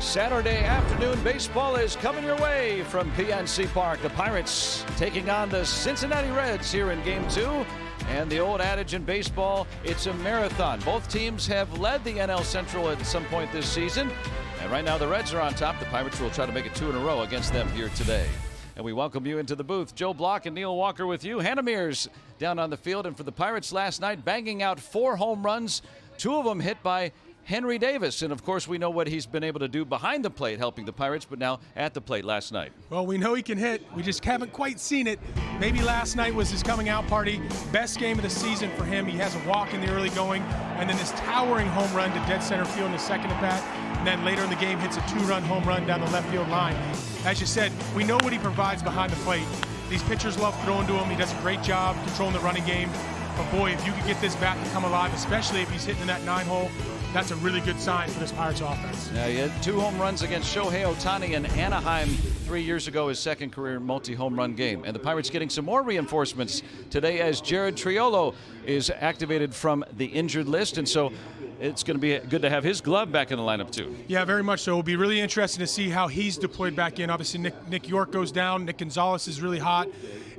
Saturday afternoon baseball is coming your way from PNC Park. The Pirates taking on the Cincinnati Reds here in Game 2. And the old adage in baseball, it's a marathon. Both teams have led the NL Central at some point this season. And right now the Reds are on top. The Pirates will try to make it 2 in a row against them here today. And we welcome you into the booth. Joe Block and Neil Walker with you. Hannah Mears down on the field. And for the Pirates last night, banging out 4 home runs, 2 of them hit by Henry Davis. And of course, we know what he's been able to do behind the plate, helping the Pirates, but now at the plate last night. Well, we know he can hit. We just haven't quite seen it. Maybe last night was his coming out party. Best game of the season for him. He has a walk in the early going, and then this towering home run to dead center field in the second at bat. And then later in the game hits a 2-run home run down the left field line. As you said, we know what he provides behind the plate. These pitchers love throwing to him. He does a great job controlling the running game. But boy, if you could get this bat to come alive, especially if he's hitting in that 9-hole, that's a really good sign for this Pirates offense. Yeah, he had 2 home runs against Shohei Ohtani in Anaheim 3 years ago, his second career multi-home run game. And the Pirates getting some more reinforcements today as Jared Triolo is activated from the injured list. And so it's going to be good to have his glove back in the lineup too. Yeah, very much so. It'll be really interesting to see how he's deployed back in. Obviously, Nick York goes down. Nick Gonzalez is really hot.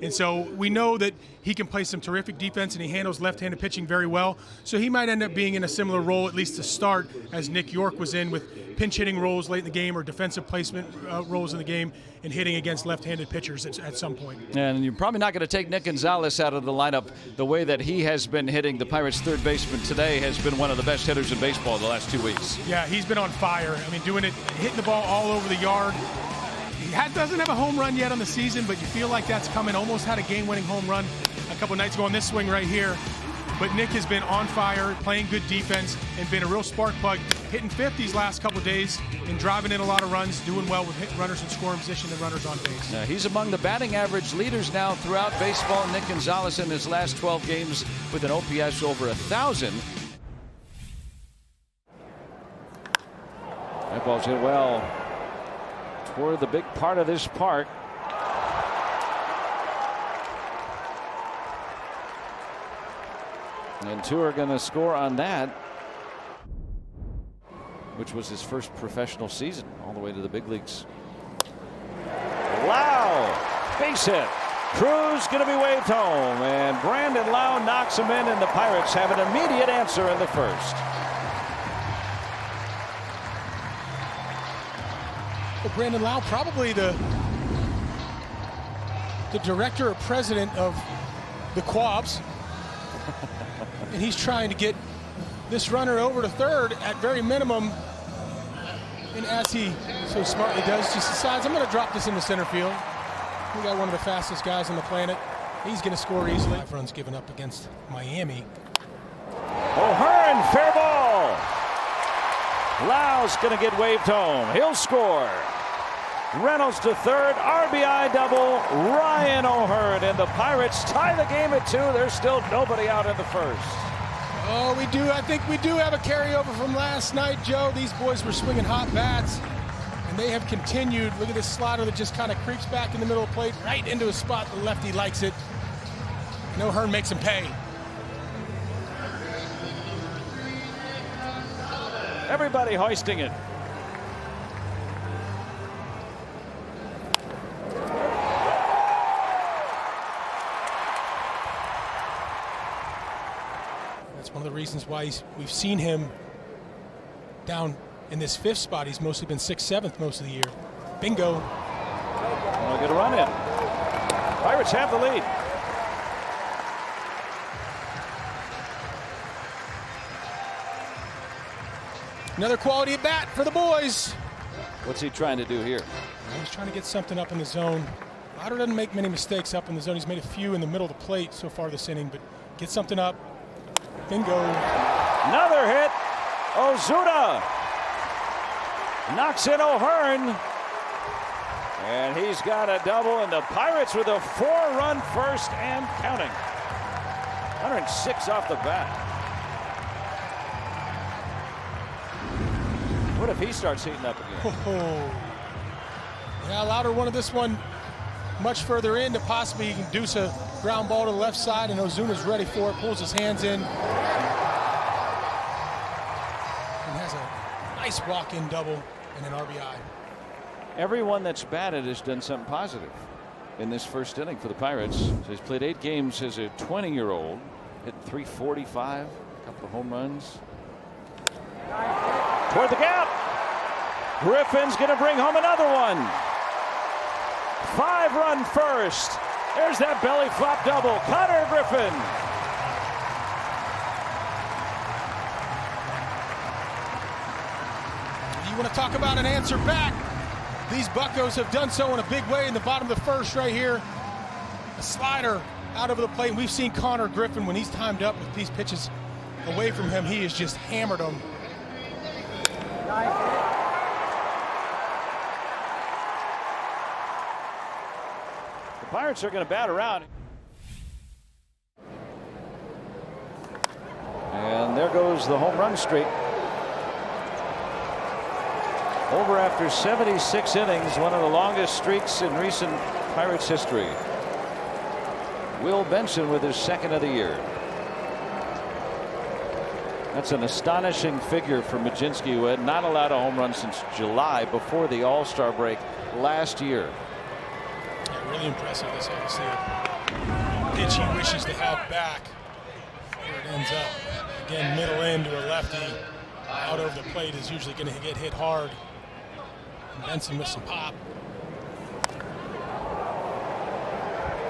And so we know that he can play some terrific defense, and he handles left-handed pitching very well. So he might end up being in a similar role, at least to start, as Nick York was in, with pinch-hitting roles late in the game or defensive placement roles in the game and hitting against left-handed pitchers at some point. And you're probably not going to take Nick Gonzalez out of the lineup the way that he has been hitting. The Pirates' third baseman today has been one of the best hitters in baseball the last 2 weeks. Yeah, he's been on fire. I mean, doing it, hitting the ball all over the yard. He doesn't have a home run yet on the season, but you feel like that's coming. Almost had a game-winning home run a couple nights ago on this swing right here. But Nick has been on fire, playing good defense, and been a real spark plug, hitting 50 these last couple days and driving in a lot of runs, doing well with hitting runners in scoring position and runners on base. Now, he's among the batting average leaders now throughout baseball. Nick Gonzalez in his last 12 games with an OPS over 1,000. That ball's hit well toward the big part of this park. And 2 are going to score on that, which was his first professional season all the way to the big leagues. Lau, base hit. Cruz going to be waved home, and Brandon Lau knocks him in, and the Pirates have an immediate answer in the first. Well, Brandon Lau, probably the director or president of the Quabs. And he's trying to get this runner over to third at very minimum. And as he so smartly does, just decides, I'm going to drop this into center field. We got one of the fastest guys on the planet. He's going to score easily. 5 runs given up against Miami. O'Hearn, fair ball. Lau's going to get waved home. He'll score. Reynolds to third, RBI double, Ryan O'Hearn, and the Pirates tie the game at 2. There's still nobody out in the first. Oh, we do. I think we do have a carryover from last night, Joe. These boys were swinging hot bats, and they have continued. Look at this slider that just kind of creeps back in the middle of the plate, right into a spot the lefty likes it. And O'Hearn makes him pay. Everybody hoisting it. One of the reasons why we've seen him down in this 5th spot. He's mostly been 6th, 7th most of the year. Bingo. I'll get a run in. Pirates have the lead. Another quality at bat for the boys. What's he trying to do here? He's trying to get something up in the zone. Lauder doesn't make many mistakes up in the zone. He's made a few in the middle of the plate so far this inning, but get something up. Bingo. Another hit. Ozuna knocks in O'Hearn. And he's got a double, and the Pirates with a 4-run first and counting. 106 off the bat. What if he starts heating up again? Oh. Yeah, Lauder wanted this one much further in to possibly induce a ground ball to the left side, and Ozuna's ready for it, pulls his hands in. And has a nice walk-in double. and an RBI. Everyone that's batted has done something positive in this first inning for the Pirates. So he's played 8 games as a 20-year-old, hitting .345, a couple of home runs. Toward the gap. Griffin's going to bring home another one. 5-run first. There's that belly flop double. Connor Griffin. You want to talk about an answer back? These Buccos have done so in a big way in the bottom of the first right here. A slider out over the plate. And we've seen Connor Griffin, when he's timed up with these pitches away from him, he has just hammered them. The Pirates are going to bat around. And there goes the home run streak. Over after 76 innings, one of the longest streaks in recent Pirates history. Will Benson with his 2nd of the year. That's an astonishing figure for Majinski, who had not allowed a home run since July, before the All-Star break last year. Yeah, really impressive. This obviously a pitch he wishes to have back. Where it ends up. Again, middle end to a lefty. Out over the plate is usually going to get hit hard. And Benson with some pop.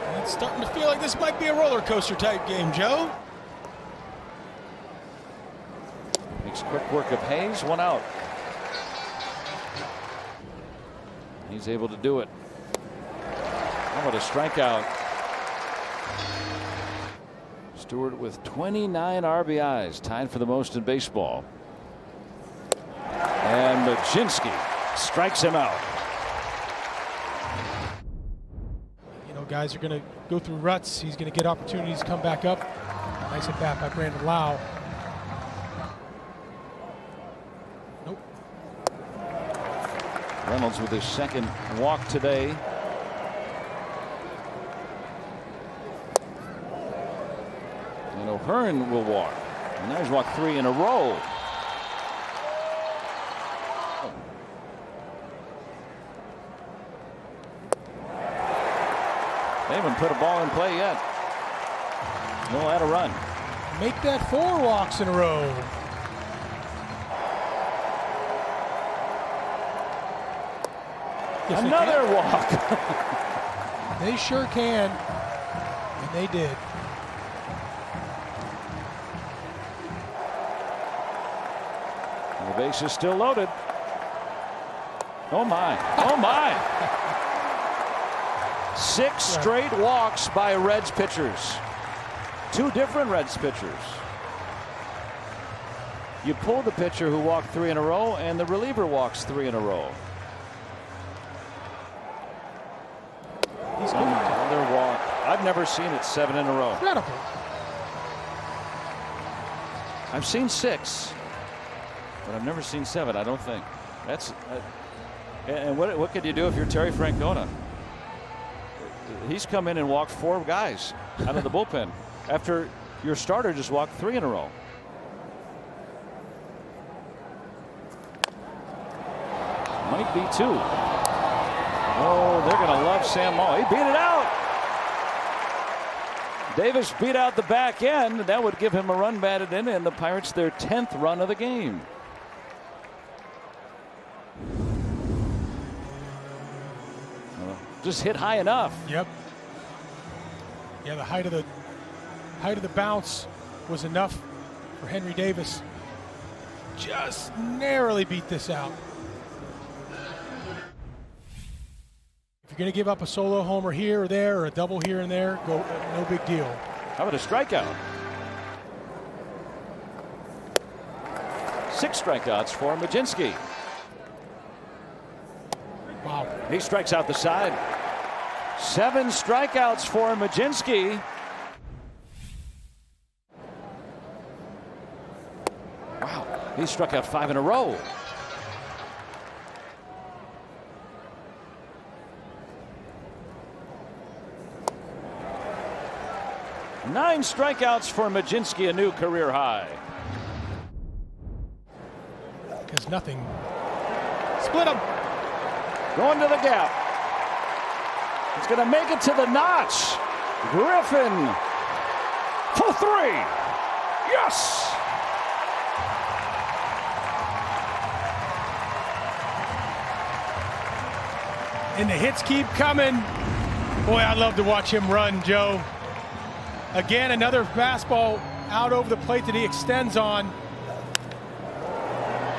And it's starting to feel like this might be a roller coaster type game, Joe. Makes quick work of Hayes. 1 out. He's able to do it. Oh, what a strikeout. Stewart with 29 RBIs, tied for the most in baseball. And Majinski strikes him out. You know, guys are going to go through ruts. He's going to get opportunities to come back up. Nice at bat by Brandon Lau. Nope. Reynolds with his 2nd walk today. And O'Hearn will walk. And now he's walked 3 in a row. They haven't put a ball in play yet. They'll add a run. Make that 4 walks in a row. Yes, another walk. They sure can. And they did. And the base is still loaded. Oh my. Oh my. 6 straight walks by Reds pitchers. 2 different Reds pitchers. You pull the pitcher who walked 3 in a row, and the reliever walks 3 in a row. He's another walk. I've never seen it 7 in a row. Incredible. I've seen 6, but I've never seen 7. I don't think. That's. And what could you do if you're Terry Francona? He's come in and walked 4 guys out of the bullpen after your starter just walked 3 in a row. Might be 2. Oh, they're going to love Sam Moe. He beat it out. Davis beat out the back end. That would give him a run batted in, and the Pirates their 10th run of the game. Just hit high enough. Yep. Yeah, the height of the bounce was enough for Henry Davis. Just narrowly beat this out. If you're going to give up a solo homer here or there, or a double here and there, go. No big deal. How about a strikeout? 6 strikeouts for Majinski. Wow. He strikes out the side. 7 strikeouts for Majinski. Wow. He struck out 5 in a row. Nine strikeouts for Majinski, a new career high. Because nothing Split them. Going to the gap. He's going to make it to the notch. Griffin for three. Yes! And the hits keep coming. Boy, I love to watch him run, Joe. Again, another fastball out over the plate that he extends on.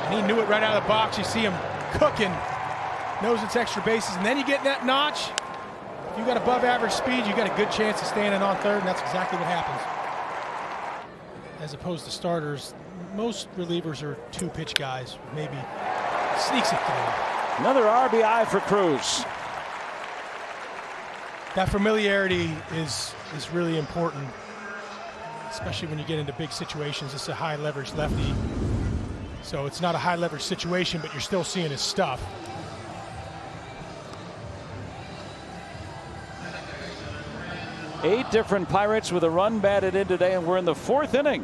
And he knew it right out of the box. You see him cooking. Knows it's extra bases. And then you get in that notch. If you got above average speed, you got a good chance of standing on third, and that's exactly what happens. As opposed to starters, most relievers are two-pitch guys. Maybe sneaks it through. Another RBI for Cruz. That familiarity is really important, especially when you get into big situations. It's a high leverage lefty, so it's not a high leverage situation, but you're still seeing his stuff. Eight different Pirates with a run batted in today, and we're in the fourth inning.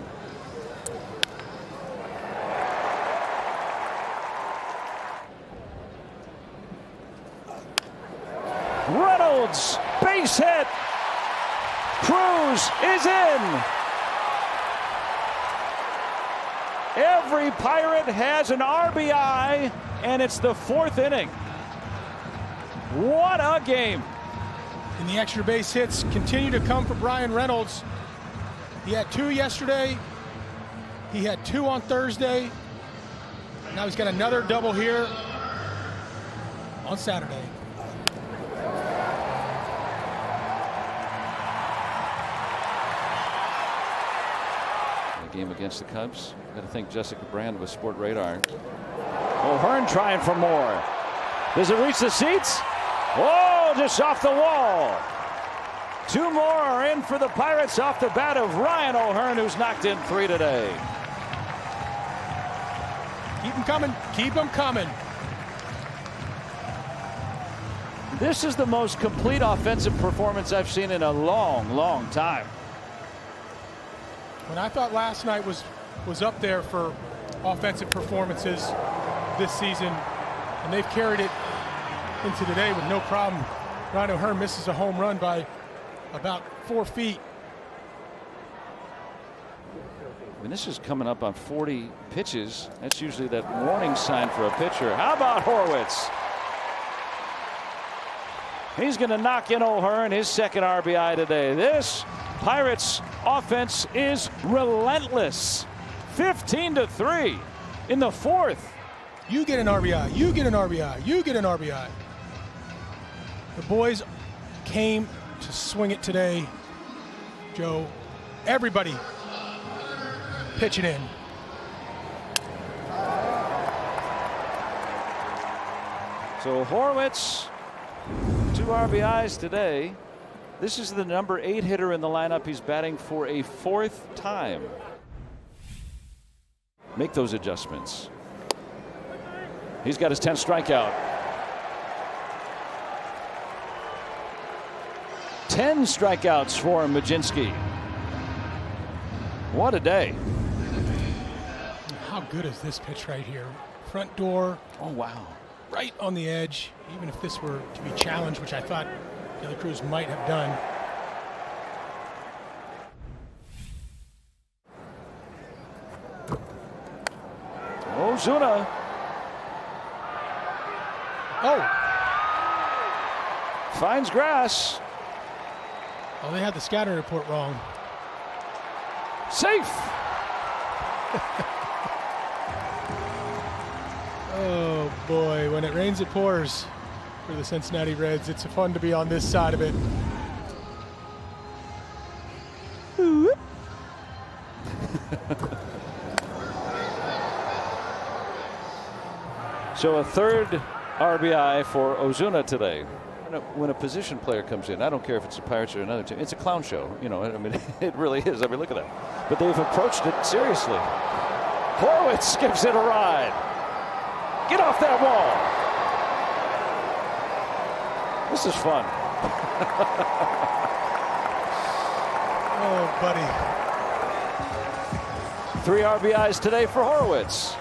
Reynolds, base hit. Cruz is in. Every Pirate has an RBI, and it's the fourth inning. What a game. And the extra base hits continue to come for Bryan Reynolds. He had two yesterday. He had two on Thursday. Now he's got another double here on Saturday. Game against the Cubs. Got to thank Jessica Brand with Sport Radar. O'Hearn trying for more. Does it reach the seats? Oh, just off the wall. Two more are in for the Pirates off the bat of Ryan O'Hearn, who's knocked in three today. Keep them coming. Keep them coming. This is the most complete offensive performance I've seen in a long, long time. When I thought last night was up there for offensive performances this season, and they've carried it into today with no problem. Ryan O'Hearn misses a home run by about 4 feet. When this is coming up on 40 pitches, that's usually that warning sign for a pitcher. How about Horwitz? He's going to knock in O'Hearn, his second RBI today. This Pirates offense is relentless. 15-3 in the fourth. You get an RBI. You get an RBI. You get an RBI. The boys came to swing it today, Joe. Everybody pitching in. So Horwitz, 2 RBIs today. This is the number 8 hitter in the lineup. He's batting for a 4th time. Make those adjustments. He's got his 10th strikeout. 10 strikeouts for Majinski. What a day. How good is this pitch right here? Front door. Oh, wow. Right on the edge. Even if this were to be challenged, which I thought De La Cruz might have done. Ozuna. Oh. Finds grass. Oh, they had the scouting report wrong. Safe. Oh boy, when it rains it pours for the Cincinnati Reds. It's fun to be on this side of it. So a 3rd RBI for Ozuna today. When a position player comes in, I don't care if it's the Pirates or another team, it's a clown show. You know, I mean, it really is. I mean, look at that. But they've approached it seriously. Horwitz gives it a ride. Get off that wall. This is fun. Oh, buddy. 3 RBIs today for Horwitz.